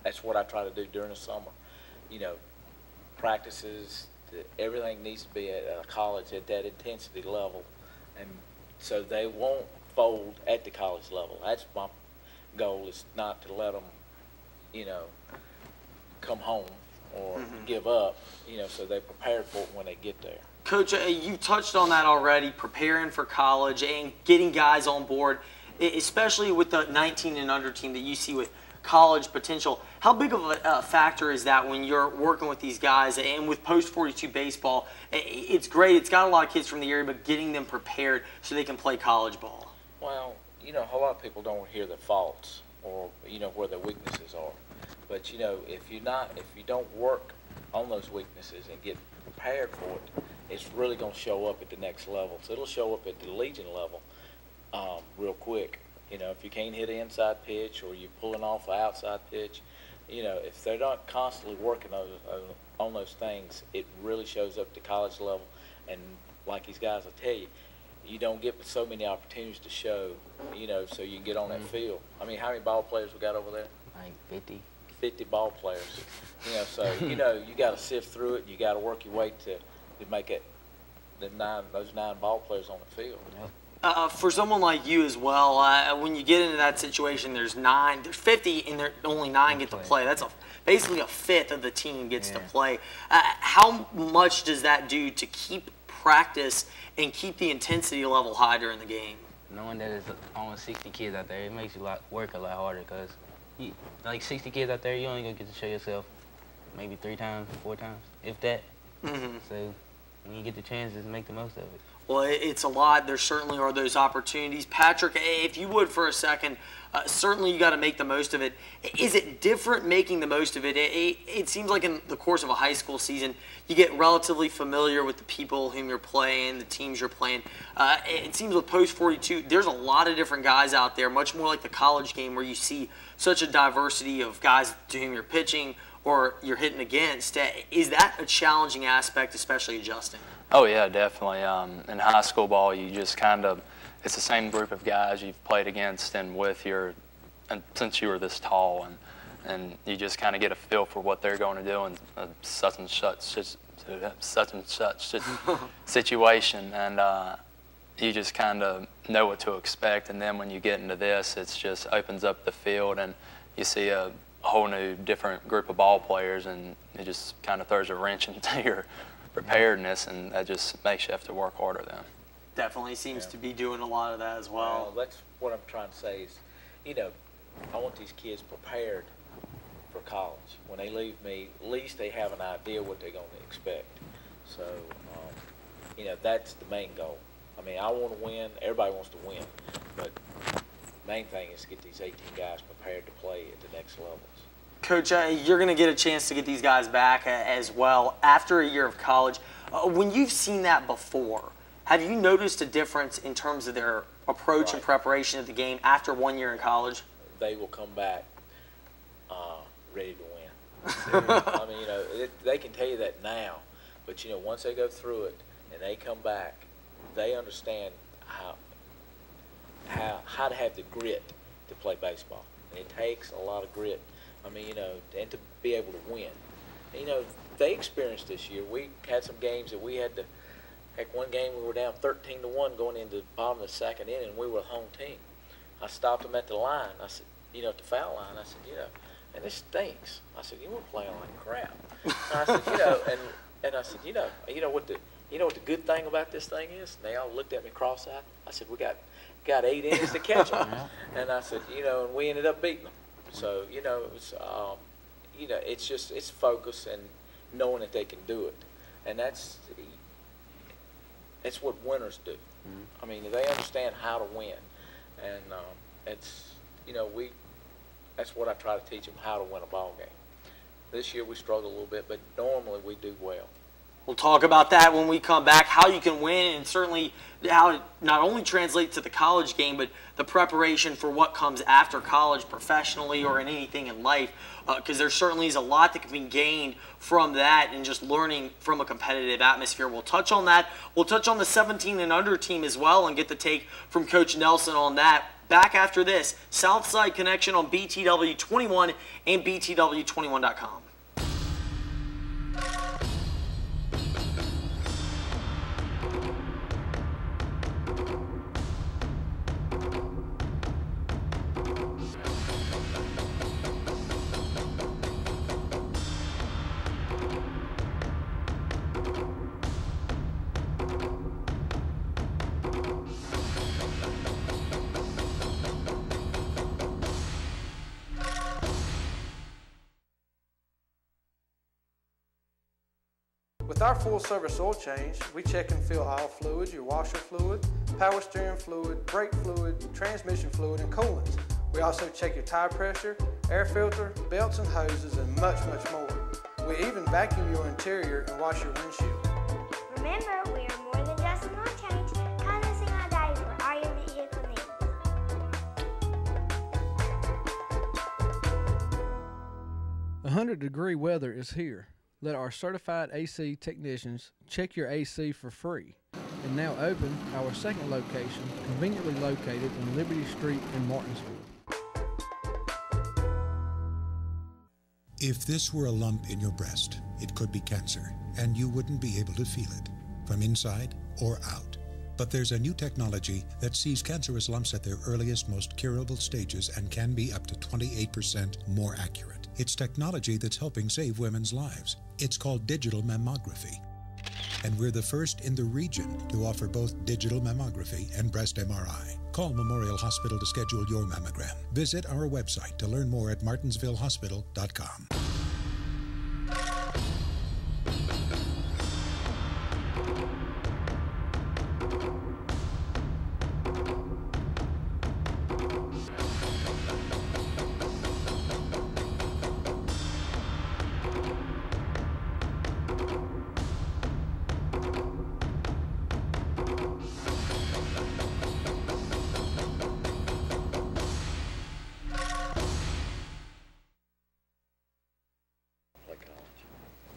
that's what I try to do during the summer. You know, practices, everything needs to be at a college at that intensity level, and so they won't fold at the college level. That's my goal, is not to let them, you know, come home or give up, you know, so they're prepared for it when they get there. Coach, you touched on that already, preparing for college and getting guys on board, especially with the 19 and under team that you see with college potential. How big of a factor is that when you're working with these guys? And with Post 42 baseball, it's great. It's got a lot of kids from the area, but getting them prepared so they can play college ball. Well, you know, a lot of people don't hear their faults or, you know, where their weaknesses are. But, you know, if you don't work on those weaknesses and get prepared for it, it's really going to show up at the next level. So it'll show up at the Legion level real quick. You know, if you can't hit an inside pitch or you're pulling off an outside pitch, you know, if they're not constantly working on those things, it really shows up at the college level. And like these guys will tell you, you don't get so many opportunities to show, you know, so you can get on that field. I mean, how many ball players we got over there? Like 50. 50 ball players. You know, so, you know, you got to sift through it. You got to work your way to make it those 9 ball players on the field. Yep. For someone like you as well, when you get into that situation, there's 50, and only 9 get to play. That's basically a fifth of the team gets to play. How much does that do to keep practice and keep the intensity level high during the game? Knowing that it's only 60 kids out there, it makes you work a lot harder, because like 60 kids out there, you only gonna get to show yourself maybe 3 times, 4 times, if that. So when you get the chances, make the most of it. Well, it's a lot. There certainly are those opportunities. Patrick, if you would for a second, certainly you got to make the most of it. Is it different making the most of it? It seems like in the course of a high school season, you get relatively familiar with the people whom you're playing, the teams you're playing. It seems with Post 42, there's a lot of different guys out there, much more like the college game where you see such a diversity of guys to whom you're pitching or you're hitting against. Is that a challenging aspect, especially adjusting? Oh, yeah, definitely. In high school ball, you just kind of, it's the same group of guys you've played against and with since you were this tall, and you just kind of get a feel for what they're going to do in such and such situation, and you just kind of know what to expect. And then when you get into this, it just opens up the field, and you see a whole new different group of ball players, and it just kind of throws a wrench into your preparedness, and that just makes you have to work harder then. Definitely seems to be doing a lot of that as well. That's what I'm trying to say is, you know, I want these kids prepared for college. When they leave me, at least they have an idea what they're going to expect. So, you know, that's the main goal. I mean, I want to win. Everybody wants to win. But the main thing is to get these 18 guys prepared to play at the next levels. Coach, you're going to get a chance to get these guys back as well after a year of college. When you've seen that before, have you noticed a difference in terms of their approach and preparation of the game after 1 year in college? They will come back ready to win. I mean, you know, they can tell you that now, but, you know, once they go through it and they come back, they understand how to have the grit to play baseball. And it takes a lot of grit. I mean, you know, and to be able to win. And, you know, they experienced this year. We had some games that we had to. Heck, one game we were down 13-1 going into the bottom of the second inning, and we were a home team. I stopped them at the line. I said, you know, at the foul line. I said, you know, and this stinks. I said, you were playing like crap. And I said, you know, and I said, you know what the good thing about this thing is? And they all looked at me cross-eyed. I said, we got 8 innings to catch them. And I said, you know, and we ended up beating them. So, you know, it was, you know, it's focus and knowing that they can do it, and that's what winners do. I mean, they understand how to win, and it's, you know, that's what I try to teach them, how to win a ball game. This year we struggled a little bit, but normally we do well. We'll talk about that when we come back, how you can win, and certainly how it not only translates to the college game, but the preparation for what comes after college professionally or in anything in life, because there certainly is a lot that can be gained from that and just learning from a competitive atmosphere. We'll touch on that. We'll touch on the 17 and under team as well and get the take from Coach Nelson on that. Back after this, Southside Connection on BTW 21 and BTW21.com. With our full-service oil change, we check and fill oil fluid, your washer fluid, power steering fluid, brake fluid, transmission fluid, and coolants. We also check your tire pressure, air filter, belts and hoses, and much, much more. We even vacuum your interior and wash your windshield. Remember, we are more than just an oil change. Come and see my daddy for all your vehicle needs. 100-degree weather is here. Let our certified AC technicians check your AC for free. And now open our second location, conveniently located in Liberty Street in Martinsville. If this were a lump in your breast, it could be cancer, and you wouldn't be able to feel it, from inside or out. But there's a new technology that sees cancerous lumps at their earliest, most curable stages and can be up to 28% more accurate. It's technology that's helping save women's lives. It's called digital mammography. And we're the first in the region to offer both digital mammography and breast MRI. Call Memorial Hospital to schedule your mammogram. Visit our website to learn more at martinsvillehospital.com.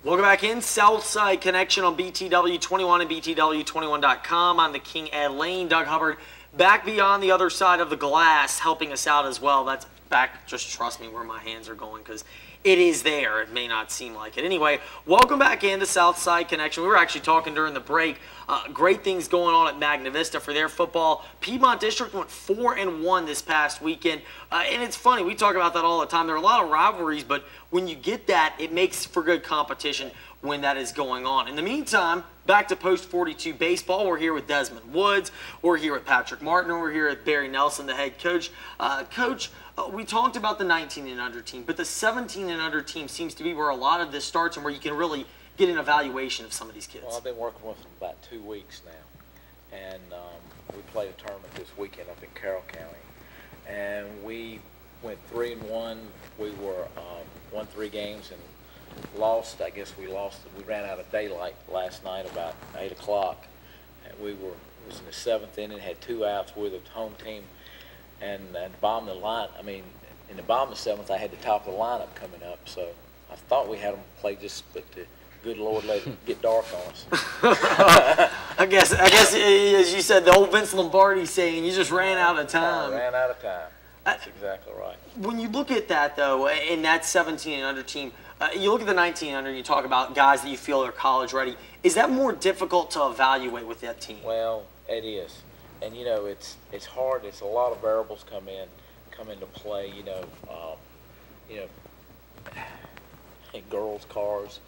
Welcome back in. Southside Connection on BTW 21 and BTW21.com. I'm the King Ed Lane. Doug Hubbard back beyond the other side of the glass helping us out as well. That's back, just trust me where my hands are going because it is there. It may not seem like it. Anyway, welcome back into Southside Connection. We were actually talking during the break. Great things going on at Magna Vista for their football. Piedmont District went 4-1 this past weekend. And it's funny, we talk about that all the time. There are a lot of rivalries, but when you get that, it makes for good competition when that is going on. In the meantime, back to Post 42 baseball. We're here with Desmond Woods. We're here with Patrick Martin. We're here with Barry Nelson, the head coach. Coach, we talked about the 19 and under team, but the 17 and under team seems to be where a lot of this starts and where you can really get an evaluation of some of these kids. Well, I've been working with them about 2 weeks now, and we played a tournament this weekend up in Carroll County, and we went 3-1. We were won 3 games and lost. I guess we lost. We ran out of daylight last night about 8 o'clock, and it was in the 7th inning. Had 2 outs with the home team, and bottom of the line. I mean, in the bottom of the 7th, I had the top of the lineup coming up, so I thought we had them play just, but the good Lord let it get dark on us. I guess, as you said, the old Vince Lombardi saying, you just ran out of time. Ran out of time. That's exactly right. When you look at that, though, in that 17 and under team, you look at the 19 and under, and you talk about guys that you feel are college ready. Is that more difficult to evaluate with that team? Well, it is. And, you know, it's hard. It's a lot of variables come into play, girls, cars,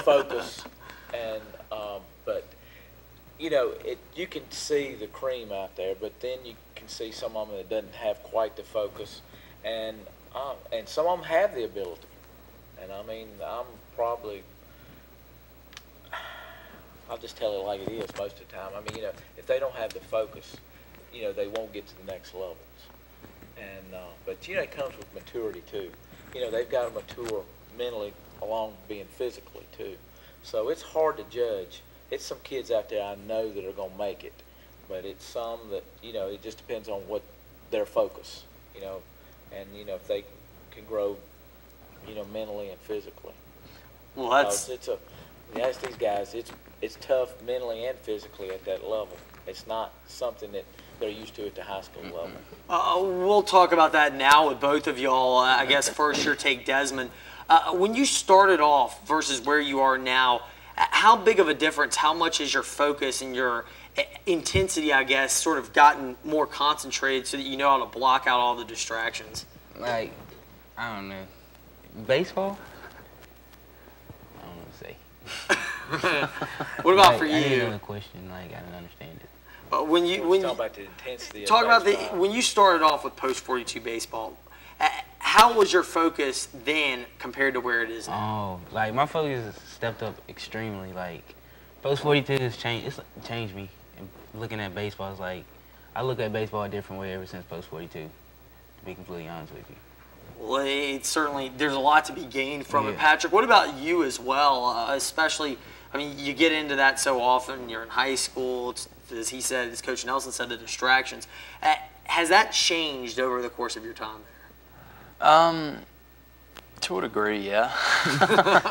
focus, and but you can see the cream out there, but then you can see some of them that doesn't have quite the focus, and some of them have the ability, and I mean I'll just tell it like it is most of the time. I mean, if they don't have the focus, they won't get to the next levels, and but it comes with maturity too. They've got to mature mentally along being physically too. So it's hard to judge. It's some kids out there I know that are going to make it, but it's some that, it just depends on what their focus, and, if they can grow, mentally and physically. Well, that's ask these guys, it's tough mentally and physically at that level. It's not something that they're used to at the high school level. We'll talk about that now with both of y'all. I guess first your take, Desmond. When you started off versus where you are now, how big of a difference, how much has your focus and your intensity, I guess, sort of gotten more concentrated so that you know how to block out all the distractions? Like, I don't know. Baseball? I don't know what to say. What about like, for you? I didn't know the question. Like, I didn't understand it. When you talk about the intensity. Talk of about baseball. when you started off with Post 42 baseball. How was your focus then compared to where it is now? Oh, like my focus has stepped up extremely. Like Post 42 has changed. It's changed me. And looking at baseball, it's like I look at baseball a different way ever since Post 42. To be completely honest with you. Well, it's certainly there's a lot to be gained from it, Yeah. Patrick. What about you as well? Especially, I mean, you get into that so often. You're in high school. It's, as he said, as Coach Nelson said, the distractions. Has that changed over the course of your time there? To a degree, yeah.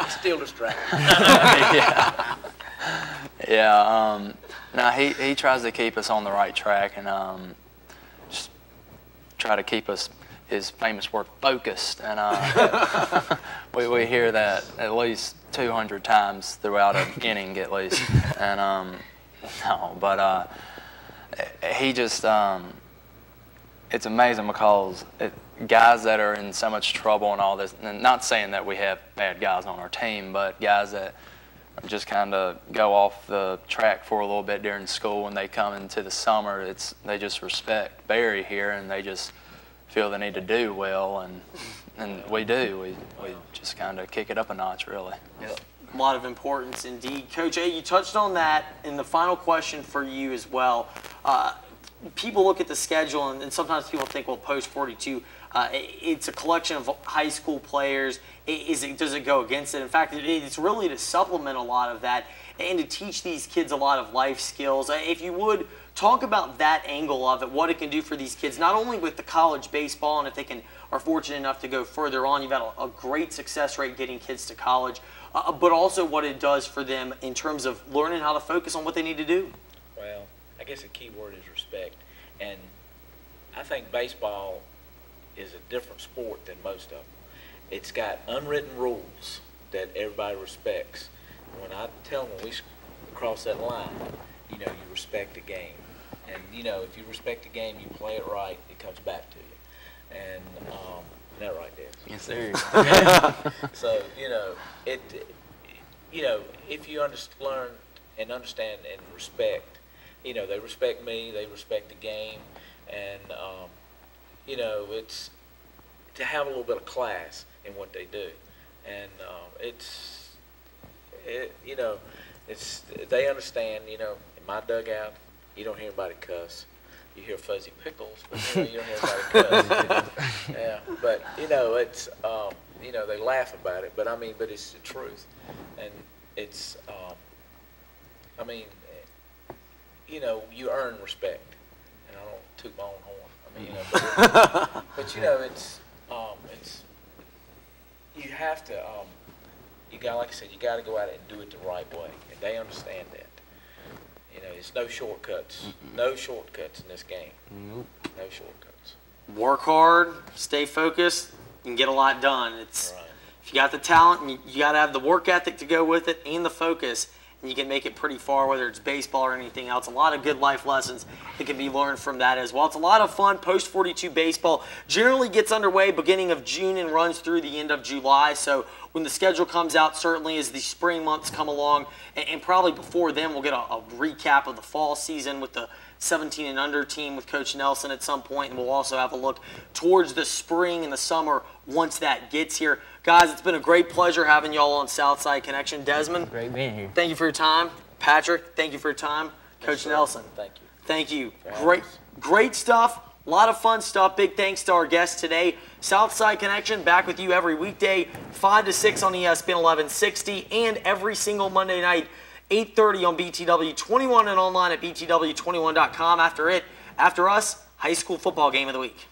Still distracted. Yeah. Yeah. Now he tries to keep us on the right track and just try to keep us, his famous word, focused. And we hear that at least 200 times throughout an inning at least. And no, but he just it's amazing because guys that are in so much trouble and all this, and not saying that we have bad guys on our team, but guys that just kind of go off the track for a little bit during school when they come into the summer, they just respect Barry here and they just feel they need to do well, and we do. We just kind of kick it up a notch, really. Yep. A lot of importance indeed. Coach A, you touched on that in the final question for you as well. People look at the schedule and sometimes people think, well, Post 42, it's a collection of high school players. Does it go against it? In fact, it's really to supplement a lot of that and to teach these kids a lot of life skills. If you would, talk about that angle of it, what it can do for these kids, not only with the college baseball and if they are fortunate enough to go further on. You've had a great success rate getting kids to college, but also what it does for them in terms of learning how to focus on what they need to do. Well, I guess the key word is respect. And I think baseball is a different sport than most of them. It's got unwritten rules that everybody respects. When I tell them when we cross that line, you respect the game. And, if you respect the game, you play it right, it comes back to you. And, isn't that right, Dad? Yes, sir. So, if you learn and understand and respect, they respect me, they respect the game, and, it's to have a little bit of class in what they do. And they understand, in my dugout, you don't hear anybody cuss. You hear fuzzy pickles, but you don't hear anybody cuss. Yeah, but it's they laugh about it, but but it's the truth, and it's you earn respect, and I don't toot my own horn. But it's you have to like I said, you got to go out and do it the right way, and they understand that. It's no shortcuts. No shortcuts in this game. Nope. No shortcuts. Work hard, stay focused, and get a lot done. It's Right. If you got the talent, you got to have the work ethic to go with it and the focus, and you can make it pretty far, whether it's baseball or anything else. A lot of good life lessons that can be learned from that as well. It's a lot of fun. Post 42 baseball generally gets underway beginning of June and runs through the end of July. So when the schedule comes out, certainly as the spring months come along, and probably before then, we'll get a recap of the fall season with the 17 and under team with Coach Nelson at some point, and we'll also have a look towards the spring and the summer once that gets here. Guys, it's been a great pleasure having y'all on Southside Connection. Desmond, Great being here. thank you for your time. Patrick, thank you for your time. Coach sir. Nelson, Thank you. thank you. For having us. Great stuff. A lot of fun stuff. Big thanks to our guests today. Southside Connection back with you every weekday, 5 to 6 on ESPN 1160, and every single Monday night, 8:30 on BTW 21 and online at btw21.com. After us, high school football game of the week.